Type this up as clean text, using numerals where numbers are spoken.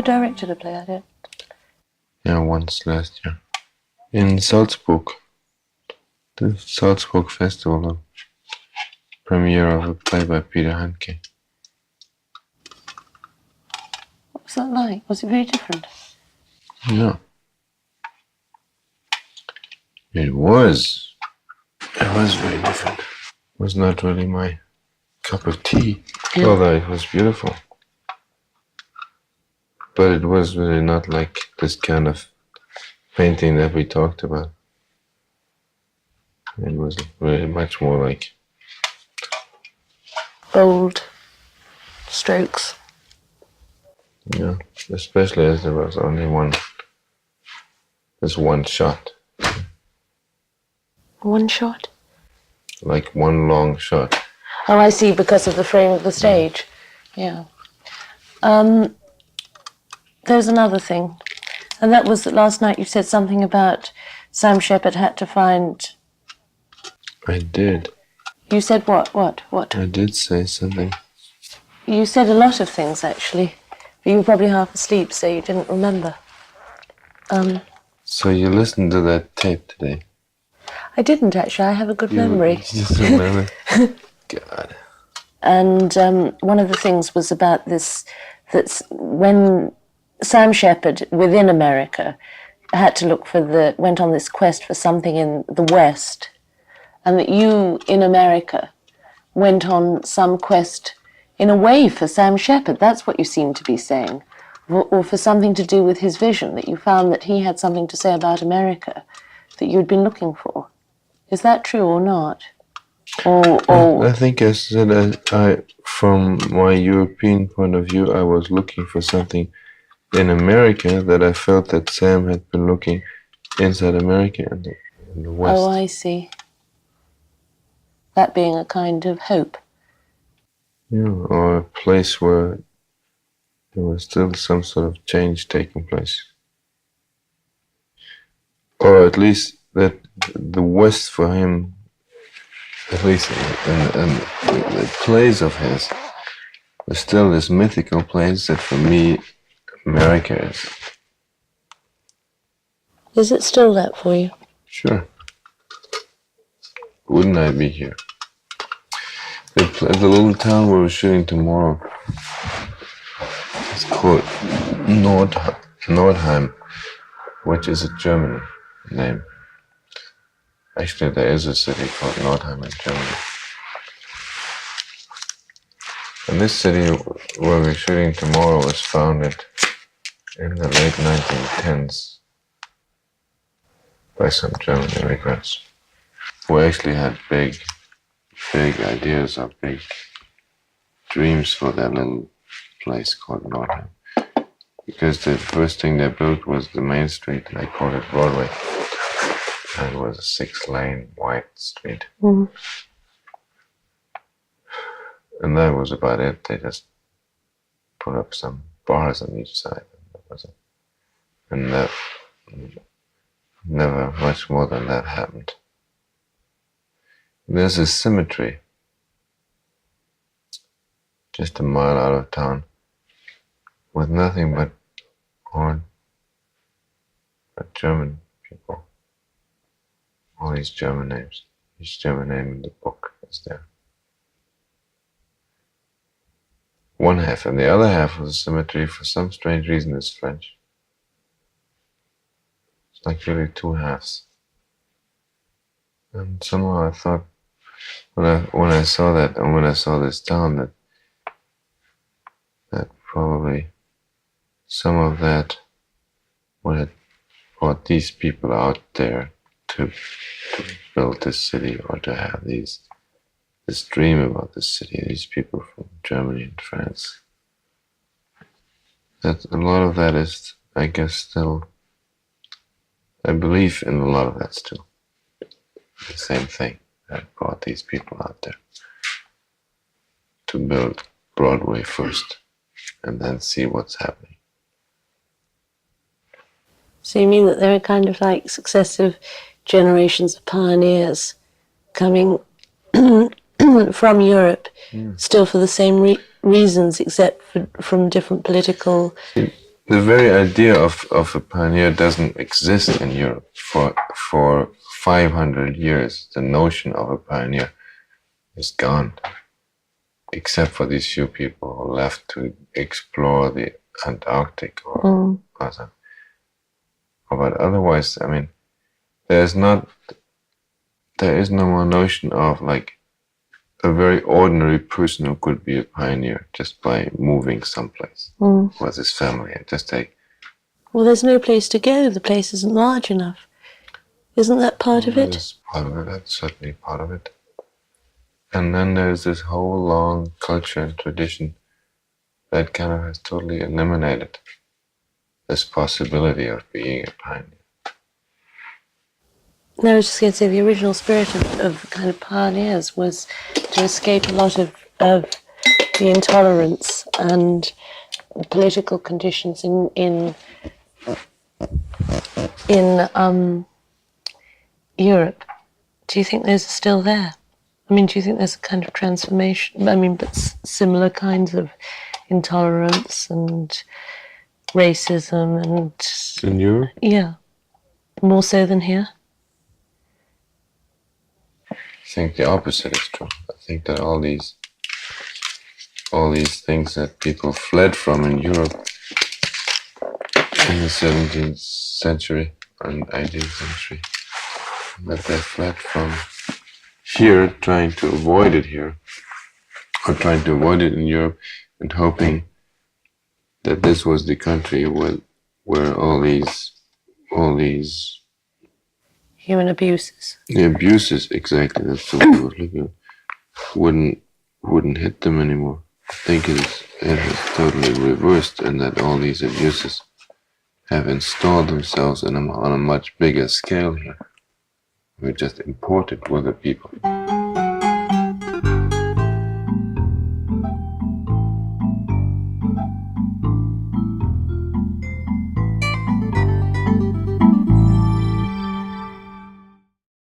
directed a play? I don't. Yeah, once last year. In Salzburg. The Salzburg Festival. Premiere of a play by Peter Handke. What was that like? Was it very different? Yeah. It was. It was very different. It was not really my cup of tea, although it was beautiful. But it was really not like this kind of painting that we talked about. It was really much more like bold strokes. Yeah, especially as there was only this one shot. One shot? Like one long shot. Oh, I see, because of the frame of the stage. Yeah. There's another thing, and that was that last night you said something about Sam Shepard had to find... I did. You said what? What? I did say something. You said a lot of things, actually. But you were probably half asleep, so you didn't remember. So you listened to that tape today? I didn't, actually. I have a good memory. You just remember? God. And one of the things was about this, that when Sam Shepard, within America, had to look for went on this quest for something in the West, and that you, in America, went on some quest, in a way, for Sam Shepard. That's what you seem to be saying. Or for something to do with his vision, that you found that he had something to say about America that you'd been looking for. Is that true or not? I think I said from my European point of view, I was looking for something in America that I felt that Sam had been looking inside America in the West. Oh, I see. That being a kind of hope. Yeah, or a place where there was still some sort of change taking place. Or at least that the West for him, at least in the plays of his, was still this mythical place that for me, America is. Is it still that for you? Sure. Wouldn't I be here? The little town where we're shooting tomorrow, it's called Nordheim, which is a German name. Actually, there is a city called Nordheim in Germany. And this city where we're shooting tomorrow was founded in the late 1910s by some German immigrants who actually had big ideas or big dreams for that little place called Nordheim. Because the first thing they built was the main street, they called it Broadway. And it was a 6-lane wide street. Mm-hmm. And that was about it. They just put up some bars on each side. And that was it. And never much more than that happened. There's a cemetery just a mile out of town with nothing but German people. All these German names. Each German name in the book is there. One half, and the other half of the cemetery, for some strange reason, is French. It's like really two halves. And somehow I thought, when I saw that, and when I saw this town, that probably some of that what had brought these people out there to build this city, or to have this dream about this city, these people from Germany and France. That a lot of that is, I guess, still, I believe in a lot of that still. The same thing that brought these people out there to build Broadway first and then see what's happening. So you mean that there are kind of like successive generations of pioneers coming from Europe, still for the same reasons, except from different political the very idea of a pioneer doesn't exist in Europe. For 500 years, the notion of a pioneer is gone, except for these few people who left to explore the Antarctic or other. But otherwise, I mean, there is no more notion of like a very ordinary person who could be a pioneer just by moving someplace with his family and just take. Well, there's no place to go. The place isn't large enough. Isn't that part of it? That's part of it. That's certainly part of it. And then there's this whole long culture and tradition that kind of has totally eliminated this possibility of being a pioneer. No, I was just going to say the original spirit of kind of pioneers was to escape a lot of the intolerance and political conditions in Europe. Do you think those are still there? I mean, do you think there's a kind of transformation? I mean, but similar kinds of intolerance and racism and... In Europe? Yeah. More so than here? I think the opposite is true. I think that all these things that people fled from in Europe in the 17th century and 18th century, that they fled from here, trying to avoid it here, or trying to avoid it in Europe, and hoping that this was the country where all these Human abuses. the abuses, exactly, that's the word I was looking at, wouldn't hit them anymore. I think it is totally reversed, and that all these abuses have installed themselves on a much bigger scale here. We just import it with the people.